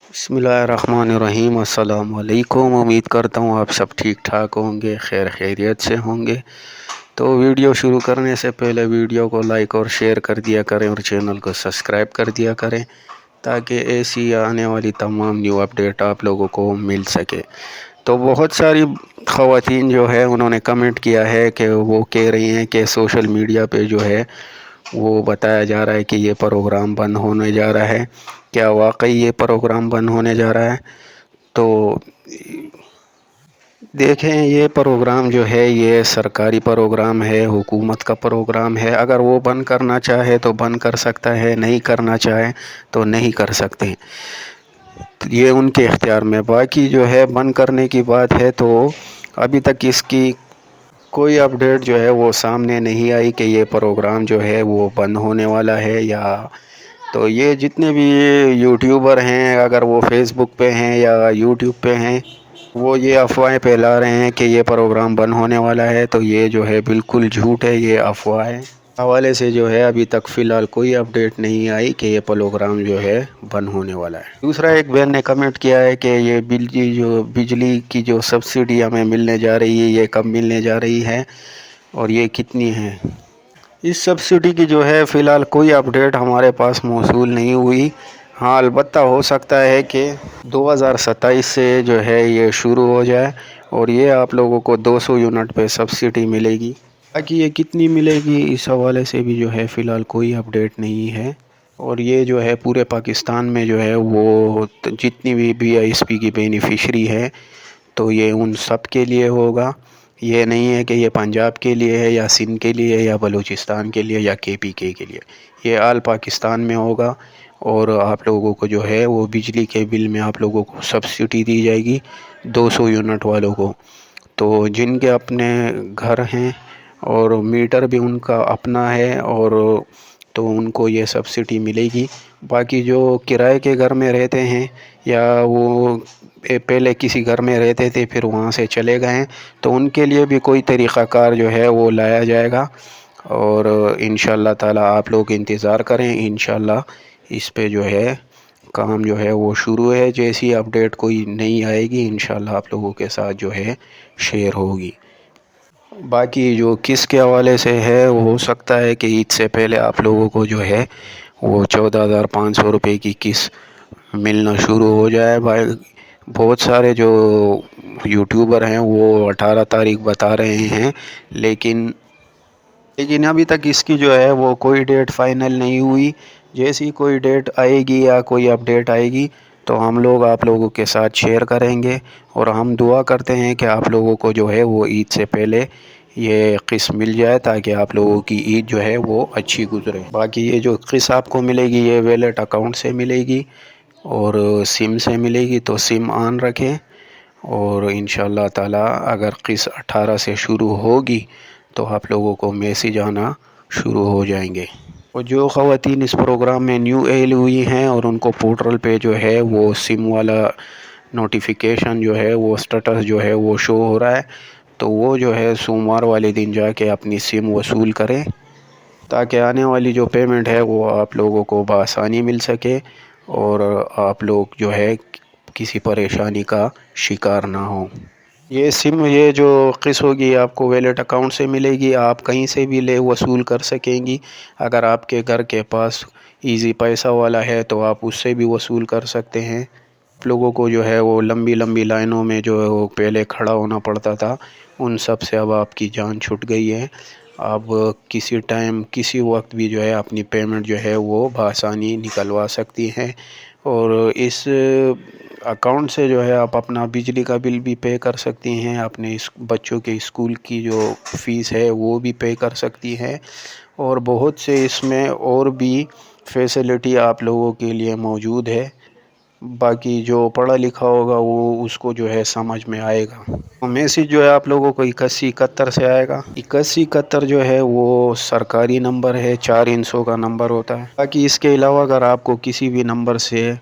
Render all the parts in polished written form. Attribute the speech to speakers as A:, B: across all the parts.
A: बिस्मिल्लाहिर्रहमानिर्रहीम। अस्सलाम वालेकुम। उम्मीद करता हूँ आप सब ठीक ठाक होंगे, खैर खैरियत से होंगे। तो वीडियो शुरू करने से पहले वीडियो को लाइक और शेयर कर दिया करें और चैनल को सब्सक्राइब कर दिया करें ताकि ऐसी आने वाली तमाम न्यू अपडेट आप लोगों को मिल सके। तो बहुत सारी ख़वातीन जो है उन्होंने कमेंट किया है कि वो कह रही हैं कि सोशल मीडिया पे जो है वो बताया जा रहा है कि ये प्रोग्राम बंद होने जा रहा है। क्या वाकई ये प्रोग्राम बंद होने जा रहा है? तो देखें, ये प्रोग्राम जो है ये सरकारी प्रोग्राम है, हुकूमत का प्रोग्राम है। अगर वो बंद करना चाहे तो बंद कर सकता है, नहीं करना चाहे तो नहीं कर सकते। ये उनके इख्तियार में। बाकी जो है बंद करने की बात है तो अभी तक इसकी कोई अपडेट जो है वो सामने नहीं आई कि ये प्रोग्राम जो है वो बंद होने वाला है या। तो ये जितने भी यूट्यूबर हैं, अगर वो फेसबुक पे हैं या यूट्यूब पे हैं, वो ये अफवाहें फैला रहे हैं कि ये प्रोग्राम बंद होने वाला है, तो ये जो है बिल्कुल झूठ है। ये अफवाह है। हवाले से जो है अभी तक फ़िलहाल कोई अपडेट नहीं आई कि ये प्रोग्राम जो है बंद होने वाला है। दूसरा, एक बहन ने कमेंट किया है कि ये बिजली की जो सब्सिडी हमें मिलने जा रही है, ये कब मिलने जा रही है और ये कितनी है। इस सब्सिडी की जो है फ़िलहाल कोई अपडेट हमारे पास मौसूल नहीं हुई। हाँ, अलबत्ता हो सकता है कि 2027 से जो है ये शुरू हो जाए और ये आप लोगों को 200 यूनिट पे सब्सिडी मिलेगी। बाकी ये कितनी मिलेगी इस हवाले से भी जो है फ़िलहाल कोई अपडेट नहीं है। और ये जो है पूरे पाकिस्तान में जो है वो जितनी भी BISP की बेनिफिशरी है तो ये उन सब के लिए होगा। ये नहीं है कि ये पंजाब के लिए है या सिंध के लिए या बलूचिस्तान के लिए या KPK के लिए। ये आल पाकिस्तान में होगा और आप लोगों को जो है वो बिजली के बिल में आप लोगों को सब्सिडी दी जाएगी 200 यूनिट वालों को। तो जिनके अपने घर हैं और मीटर भी उनका अपना है और तो उनको ये सब्सिडी मिलेगी। बाकी जो किराए के घर में रहते हैं या वो पहले किसी घर में रहते थे फिर वहाँ से चले गए हैं, तो उनके लिए भी कोई तरीक़ाकार जो है वो लाया जाएगा। और इंशाअल्लाह ताला आप लोग इंतज़ार करें। इंशाअल्लाह इस पे जो है काम जो है वो शुरू है। जैसी अपडेट कोई नई आएगी इंशाअल्लाह आप लोगों के साथ जो है शेयर होगी। बाकी जो किस के हवाले से है, वो हो सकता है कि ईद से पहले आप लोगों को जो है वो 14,500 रुपये की किस्त मिलना शुरू हो जाए। भाई, बहुत सारे जो यूट्यूबर हैं वो 18 तारीख बता रहे हैं, लेकिन अभी तक इसकी जो है वो कोई डेट फाइनल नहीं हुई। जैसी कोई डेट आएगी या कोई अपडेट आएगी तो हम लोग आप लोगों के साथ शेयर करेंगे। और हम दुआ करते हैं कि आप लोगों को जो है वो ईद से पहले ये किस्त मिल जाए ताकि आप लोगों की ईद जो है वो अच्छी गुजरे। बाकी ये जो किस्त आपको मिलेगी ये वैलेट अकाउंट से मिलेगी और सिम से मिलेगी, तो सिम ऑन रखें। और इंशाअल्लाह ताला अगर किस्त 18 से शुरू होगी तो आप लोगों को मैसेज आना शुरू हो जाएंगे। और जो ख़वातीन इस प्रोग्राम में न्यू एल हुई हैं और उनको पोर्टल पे जो है वो सिम वाला नोटिफिकेशन जो है वो स्टेटस जो है वो शो हो रहा है, तो वो जो है सोमवार वाले दिन जाके अपनी सिम वसूल करें ताकि आने वाली जो पेमेंट है वो आप लोगों को बआसानी मिल सके और आप लोग जो है किसी परेशानी का शिकार ना हो। ये सिम ये जो किस्त होगी आपको वैलेट अकाउंट से मिलेगी, आप कहीं से भी ले वसूल कर सकेंगी। अगर आपके घर के पास इजी पैसा वाला है तो आप उससे भी वसूल कर सकते हैं। आप लोगों को जो है वो लंबी लंबी लाइनों में जो है वो पहले खड़ा होना पड़ता था, उन सब से अब आपकी जान छूट गई है। आप किसी टाइम किसी वक्त भी जो है अपनी पेमेंट जो है वो बआसानी निकलवा सकती हैं। और इस अकाउंट से जो है आप अपना बिजली का बिल भी पे कर सकती हैं, अपने बच्चों के स्कूल की जो फ़ीस है वो भी पे कर सकती हैं। और बहुत से इसमें और भी फैसिलिटी आप लोगों के लिए मौजूद है। बाकी जो पढ़ा लिखा होगा वो उसको जो है समझ में आएगा। मैसेज जो है आप लोगों को 8171 से आएगा। 8171 जो है वो सरकारी नंबर है, 4 हिंसों का नंबर होता है। बाकी इसके अलावा अगर आपको किसी भी नंबर से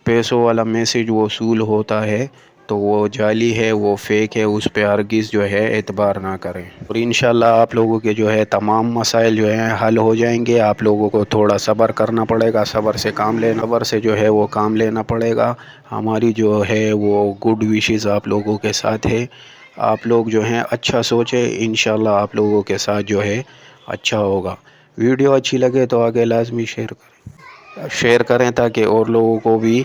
A: पैसों वाला मैसेज वसूल होता है تو وہ جعلی ہے، وہ فیک ہے، اس پہ ہرگز جو ہے اعتبار نہ کریں، اور انشاءاللہ آپ لوگوں کے جو ہے تمام مسائل جو ہیں حل ہو جائیں گے۔ آپ لوگوں کو تھوڑا صبر کرنا پڑے گا، صبر سے جو ہے وہ کام لینا پڑے گا۔ ہماری جو ہے وہ گڈ وشز آپ لوگوں کے ساتھ ہے، آپ لوگ جو ہیں اچھا سوچیں، انشاءاللہ آپ لوگوں کے ساتھ جو ہے اچھا ہوگا۔ ویڈیو اچھی لگے تو آگے لازمی شیئر کریں تاکہ اور لوگوں کو بھی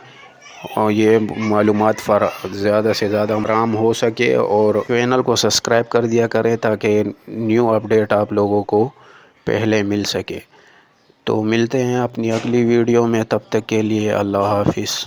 A: یہ معلومات زیادہ سے زیادہ فراہم ہو سکے، اور چینل کو سبسکرائب کر دیا کریں تاکہ نیو اپڈیٹ آپ لوگوں کو پہلے مل سکے۔ تو ملتے ہیں اپنی اگلی ویڈیو میں، تب تک کے لیے اللہ حافظ۔